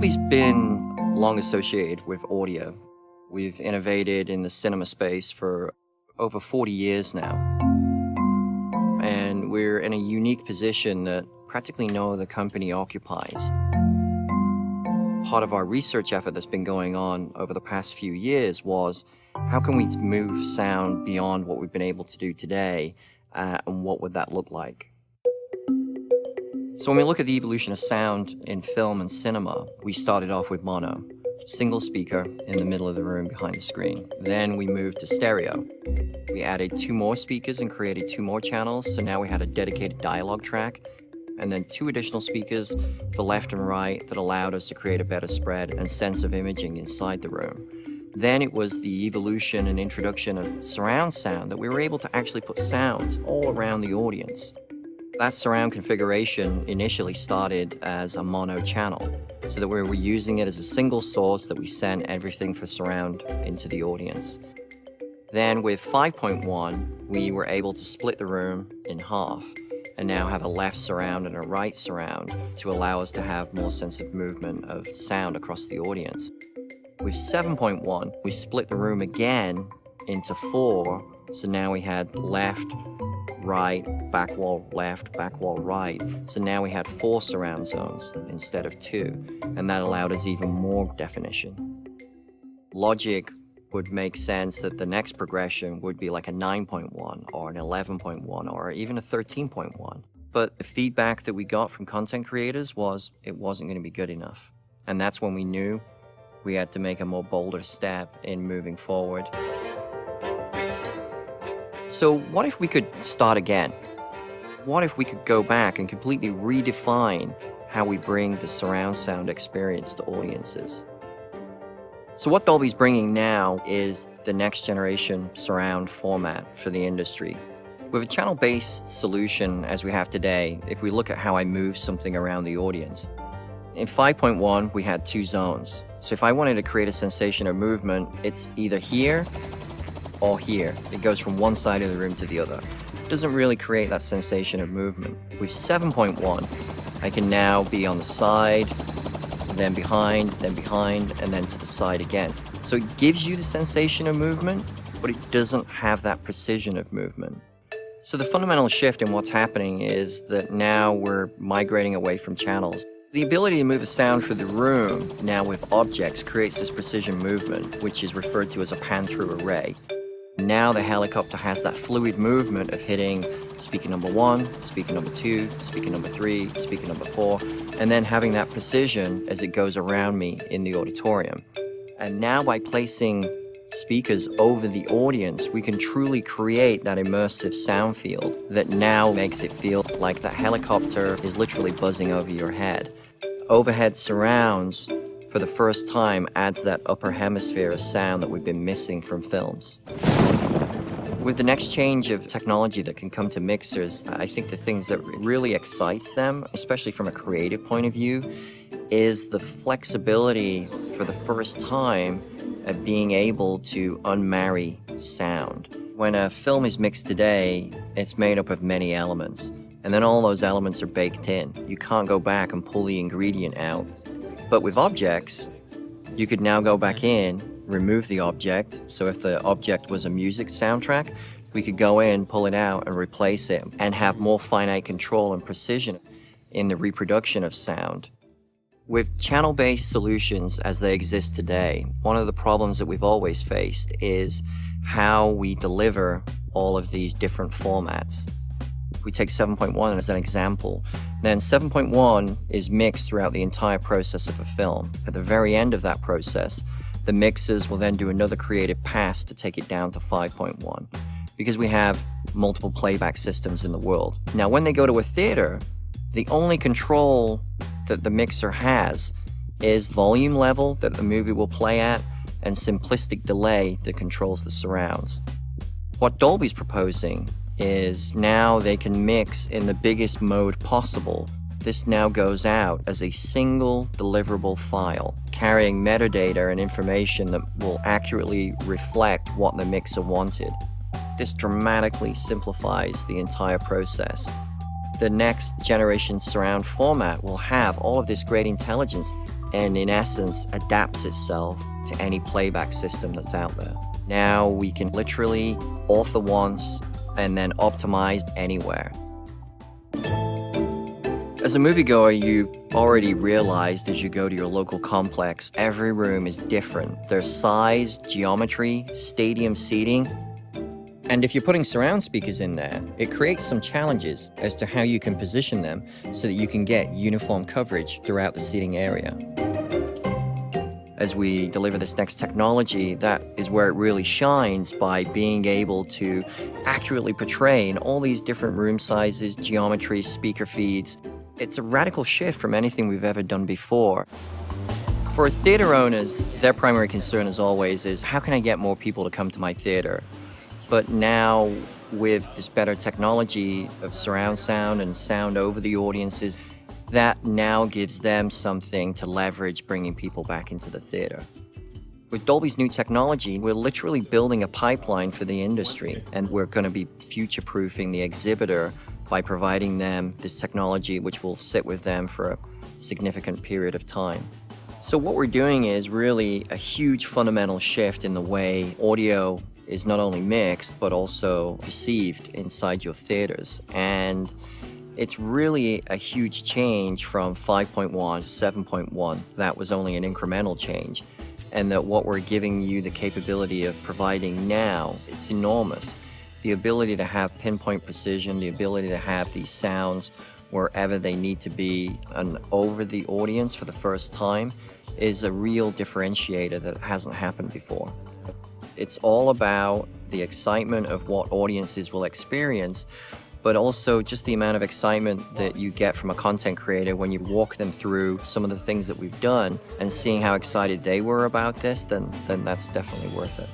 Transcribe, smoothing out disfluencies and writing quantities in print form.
Dolby's been long associated with audio. We've innovated in the cinema space for over 40 years now. And we're in a unique position that practically no other company occupies. Part of our research effort that's been going on over the past few years was, how can we move sound beyond what we've been able to do today, and what would that look like? So when we look at the evolution of sound in film and cinema, we started off with mono, single speaker in the middle of the room behind the screen. Then we moved to stereo. We added 2 more speakers and created 2 more channels, so now we had a dedicated dialogue track, and then 2 additional speakers for left and right that allowed us to create a better spread and sense of imaging inside the room. Then it was the evolution and introduction of surround sound that we were able to actually put sounds all around the audience. That surround configuration initially started as a mono channel, so that we were using it as a single source that we sent everything for surround into the audience. Then with 5.1, we were able to split the room in half and now have a left surround and a right surround to allow us to have more sense of movement of sound across the audience. With 7.1, we split the room again into 4, so now we had left, right, back wall left, back wall right. So now we had 4 surround zones instead of 2, and that allowed us even more definition. Logic would make sense that the next progression would be like a 9.1 or an 11.1 or even a 13.1. But the feedback that we got from content creators was it wasn't going to be good enough. And that's when we knew we had to make a more bolder step in moving forward. So what if we could start again? What if we could go back and completely redefine how we bring the surround sound experience to audiences? So what Dolby's bringing now is the next generation surround format for the industry. With a channel-based solution as we have today, if we look at how I move something around the audience, in 5.1 we had 2 zones. So if I wanted to create a sensation of movement, it's either here or here. It goes from one side of the room to the other. It doesn't really create that sensation of movement. With 7.1, I can now be on the side, then behind, and then to the side again. So it gives you the sensation of movement, but it doesn't have that precision of movement. So the fundamental shift in what's happening is that now we're migrating away from channels. The ability to move a sound through the room now with objects creates this precision movement, which is referred to as a pan-through array. Now the helicopter has that fluid movement of hitting speaker number 1, speaker number 2, speaker number 3, speaker number 4, and then having that precision as it goes around me in the auditorium. And now by placing speakers over the audience, we can truly create that immersive sound field that now makes it feel like that helicopter is literally buzzing over your head. Overhead surrounds, for the first time, adds that upper hemisphere of sound that we've been missing from films. With the next change of technology that can come to mixers, I think the things that really excites them, especially from a creative point of view, is the flexibility for the first time of being able to unmarry sound. When a film is mixed today, it's made up of many elements, and then all those elements are baked in. You can't go back and pull the ingredient out. But with objects, you could now go back in, remove the object. So if the object was a music soundtrack, we could go in, pull it out, and replace it, and have more finite control and precision in the reproduction of sound. With channel-based solutions as they exist today, one of the problems that we've always faced is how we deliver all of these different formats. We take 7.1 as an example. Then 7.1 is mixed throughout the entire process of a film. At the very end of that process, the mixers will then do another creative pass to take it down to 5.1, because we have multiple playback systems in the world. Now, when they go to a theater, the only control that the mixer has is volume level that the movie will play at and simplistic delay that controls the surrounds. What Dolby's proposing is now they can mix in the biggest mode possible. This now goes out as a single deliverable file, carrying metadata and information that will accurately reflect what the mixer wanted. This dramatically simplifies the entire process. The next generation surround format will have all of this great intelligence, and in essence adapts itself to any playback system that's out there. Now we can literally author once and then optimize anywhere. As a moviegoer, you already realized as you go to your local complex, every room is different. There's size, geometry, stadium seating. And if you're putting surround speakers in there, it creates some challenges as to how you can position them so that you can get uniform coverage throughout the seating area. As we deliver this next technology, that is where it really shines by being able to accurately portray in all these different room sizes, geometries, speaker feeds. It's a radical shift from anything we've ever done before. For theater owners, their primary concern as always is, how can I get more people to come to my theater? But now with this better technology of surround sound and sound over the audiences, that now gives them something to leverage bringing people back into the theater. With Dolby's new technology, we're literally building a pipeline for the industry, and we're going to be future-proofing the exhibitor by providing them this technology which will sit with them for a significant period of time. So what we're doing is really a huge fundamental shift in the way audio is not only mixed, but also perceived inside your theaters. And it's really a huge change from 5.1 to 7.1. That was only an incremental change. And that what we're giving you the capability of providing now, it's enormous. The ability to have pinpoint precision, the ability to have these sounds wherever they need to be and over the audience for the first time is a real differentiator that hasn't happened before. It's all about the excitement of what audiences will experience, but also just the amount of excitement that you get from a content creator when you walk them through some of the things that we've done and seeing how excited they were about this, then that's definitely worth it.